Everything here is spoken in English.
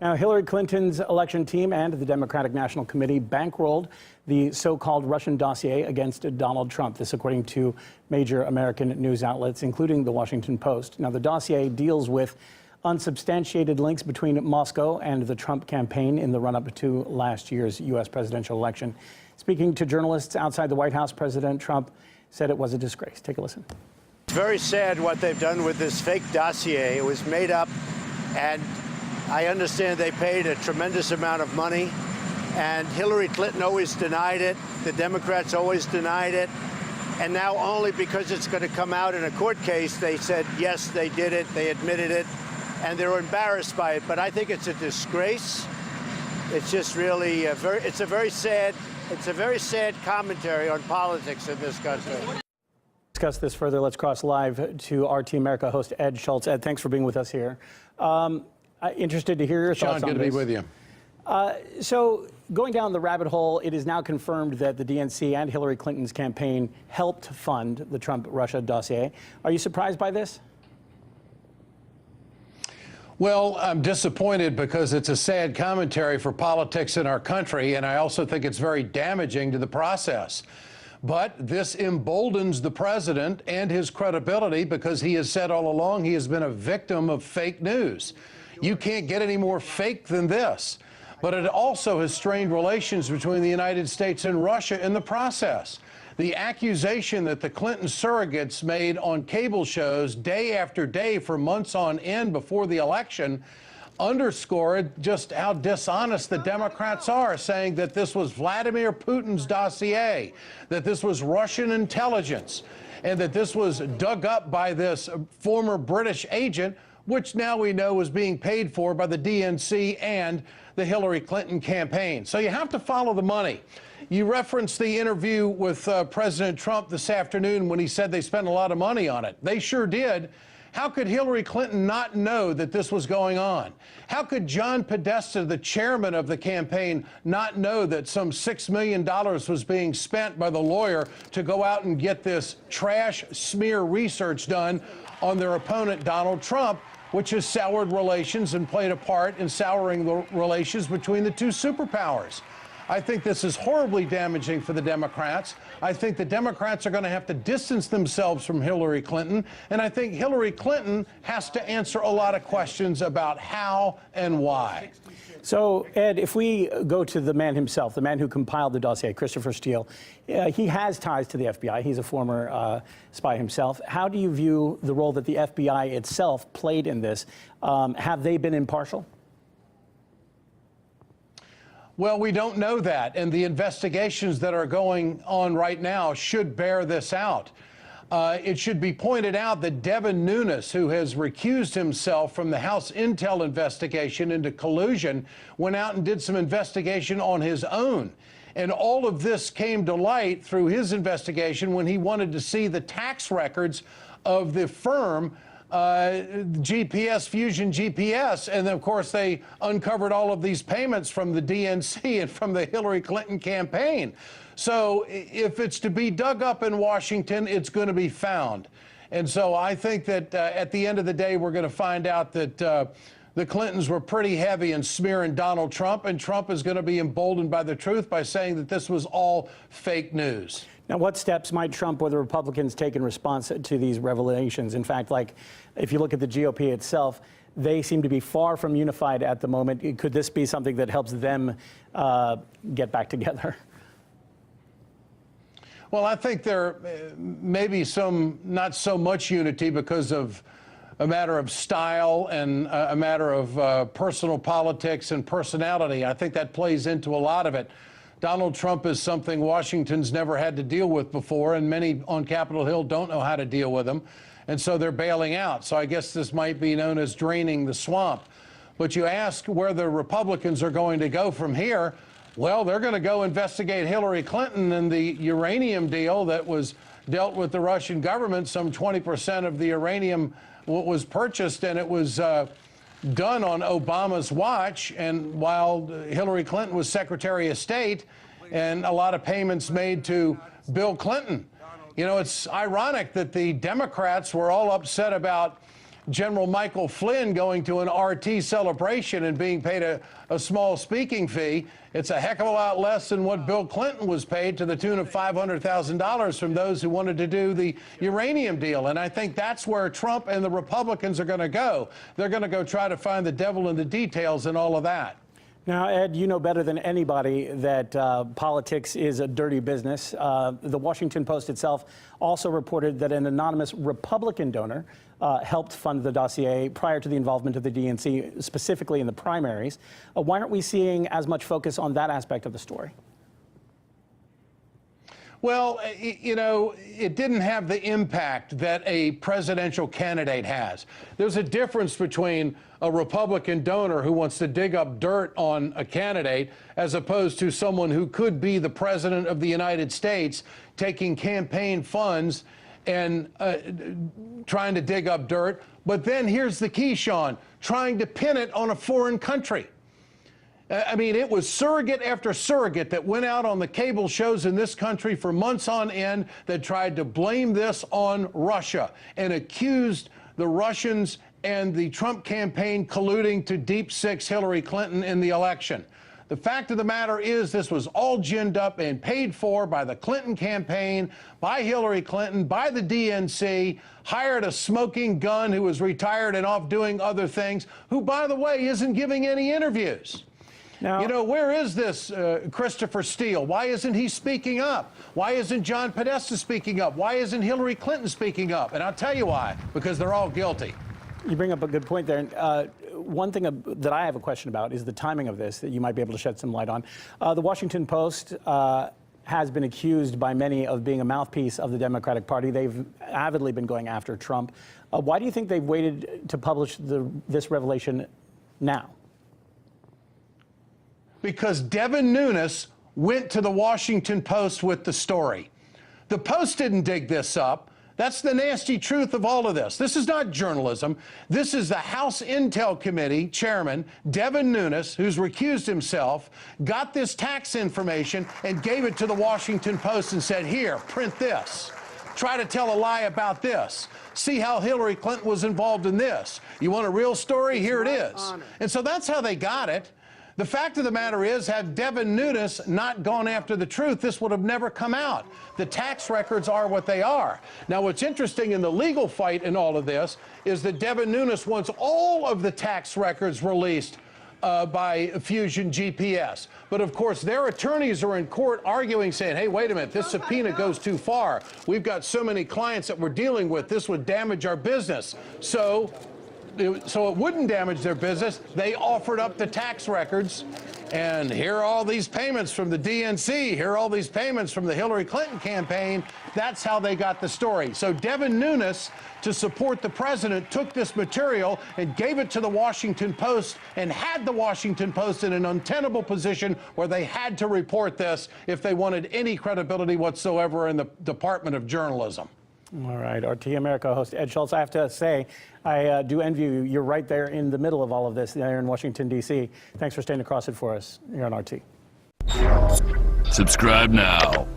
Now, Hillary Clinton's election team and the Democratic National Committee bankrolled the so-called Russian dossier against Donald Trump. This, according to major American news outlets, including the Washington Post. Now, the dossier deals with unsubstantiated links between Moscow and the Trump campaign in the run-up to last year's U.S. presidential election. Speaking to journalists outside the White House, President Trump said it was a disgrace. Take a listen. It's very sad what they've done with this fake dossier. It was made up, and I understand they paid a tremendous amount of money, and Hillary Clinton always denied it. The Democrats always denied it. And now only because it's going to come out in a court case, they said, yes, they did it, they admitted it, and they're embarrassed by it. But I think it's a disgrace. It's just really it's a very sad commentary on politics in this country. Discuss this further. Let's cross live to RT America host Ed Schultz. Ed, thanks for being with us here. Interested to hear your thoughts on this. Sean, good to be with you. So going down the rabbit hole, it is now confirmed that the DNC and Hillary Clinton's campaign helped fund the Trump-Russia dossier. Are you surprised by this? Well, I'm disappointed because it's a sad commentary for politics in our country, and I also think it's very damaging to the process. But this emboldens the president and his credibility because he has said all along he has been a victim of fake news. You can't get any more fake than this. But it also has strained relations between the United States and Russia in the process. The accusation that the Clinton surrogates made on cable shows day after day for months on end before the election underscored just how dishonest the Democrats are, saying that this was Vladimir Putin's dossier, that this was Russian intelligence, and that this was dug up by this former British agent, which now we know was being paid for by the DNC and the Hillary Clinton campaign. So you have to follow the money. You referenced the interview with President Trump this afternoon when he said they spent a lot of money on it. They sure did. How could Hillary Clinton not know that this was going on? How could John Podesta, the chairman of the campaign, not know that some $6 million was being spent by the lawyer to go out and get this trash smear research done on their opponent, Donald Trump, which has soured relations and played a part in souring the relations between the two superpowers? I think this is horribly damaging for the Democrats. I think the Democrats are going to have to distance themselves from Hillary Clinton. And I think Hillary Clinton has to answer a lot of questions about how and why. So, Ed, if we go to the man himself, the man who compiled the dossier, Christopher Steele, he has ties to the FBI. He's a former spy himself. How do you view the role that the FBI itself played in this? Have they been impartial? Well, we don't know that, and the investigations that are going on right now should bear this out. It should be pointed out that Devin Nunes, who has recused himself from the House Intel investigation into collusion, went out and did some investigation on his own. And all of this came to light through his investigation when he wanted to see the tax records of the firm Fusion GPS, and then, of course, they uncovered all of these payments from the DNC and from the Hillary Clinton campaign. So if it's to be dug up in Washington, it's going to be found. And so I think that at the end of the day, we're going to find out that the Clintons were pretty heavy in smearing Donald Trump, and Trump is going to be emboldened by the truth by saying that this was all fake news. Now, what steps might Trump or the Republicans take in response to these revelations? In fact, like, if you look at the GOP itself, they seem to be far from unified at the moment. Could this be something that helps them get back together? Well, I think there may be some not so much unity because of a matter of style and a matter of personal politics and personality. I think that plays into a lot of it. Donald Trump is something Washington's never had to deal with before, and many on Capitol Hill don't know how to deal with him, and so they're bailing out. So I guess this might be known as draining the swamp. But you ask where the Republicans are going to go from here. Well, they're going to go investigate Hillary Clinton and the uranium deal that was dealt with the Russian government. Some 20% of the uranium was purchased, and it was done on Obama's watch, and while Hillary Clinton was Secretary of State, and a lot of payments made to Bill Clinton. You know, it's ironic that the Democrats were all upset about General Michael Flynn going to an RT celebration and being paid a small speaking fee. It's a heck of a lot less than what Bill Clinton was paid, to the tune of $500,000 from those who wanted to do the uranium deal. And I think that's where Trump and the Republicans are going to go. They're going to go try to find the devil in the details and all of that. Now, Ed, you know better than anybody that politics is a dirty business. The Washington Post itself also reported that an anonymous Republican donor helped fund the dossier prior to the involvement of the DNC, specifically in the primaries. Why aren't we seeing as much focus on that aspect of the story? Well, you know, it didn't have the impact that a presidential candidate has. There's a difference between a Republican donor who wants to dig up dirt on a candidate as opposed to someone who could be the president of the United States taking campaign funds and trying to dig up dirt. But then here's the key, Sean, trying to pin it on a foreign country. I mean, it was surrogate after surrogate that went out on the cable shows in this country for months on end that tried to blame this on Russia and accused the Russians and the Trump campaign colluding to deep six Hillary Clinton in the election. The fact of the matter is this was all ginned up and paid for by the Clinton campaign, by Hillary Clinton, by the DNC, hired a smoking gun who was retired and off doing other things, who, by the way, isn't giving any interviews. Now, you know, where is this Christopher Steele? Why isn't he speaking up? Why isn't John Podesta speaking up? Why isn't Hillary Clinton speaking up? And I'll tell you why, because they're all guilty. You bring up a good point there. One thing that I have a question about is the timing of this that you might be able to shed some light on. The Washington Post has been accused by many of being a mouthpiece of the Democratic Party. They've avidly been going after Trump. Why do you think they've waited to publish this revelation now? Because Devin Nunes went to the Washington Post with the story. The Post didn't dig this up. That's the nasty truth of all of this. This is not journalism. This is the House Intel Committee chairman, Devin Nunes, who's recused himself, got this tax information and gave it to the Washington Post and said, here, print this. Try to tell a lie about this. See how Hillary Clinton was involved in this. You want a real story? Here it is. And so that's how they got it. The fact of the matter is, had Devin Nunes not gone after the truth, this would have never come out. The tax records are what they are. Now, what's interesting in the legal fight in all of this is that Devin Nunes wants all of the tax records released by Fusion GPS. But of course, their attorneys are in court arguing, saying, hey, wait a minute, this subpoena goes too far. We've got so many clients that we're dealing with, this would damage our business. So it wouldn't damage their business. They offered up the tax records, and here are all these payments from the DNC. Here are all these payments from the Hillary Clinton campaign. That's how they got the story. So Devin Nunes, to support the president, took this material and gave it to the Washington Post and had the Washington Post in an untenable position where they had to report this if they wanted any credibility whatsoever in the Department of Journalism. All right, RT America host Ed Schultz. I have to say, I do envy you. You're right there in the middle of all of this there in Washington, D.C. Thanks for staying across it for us here on RT. Subscribe now.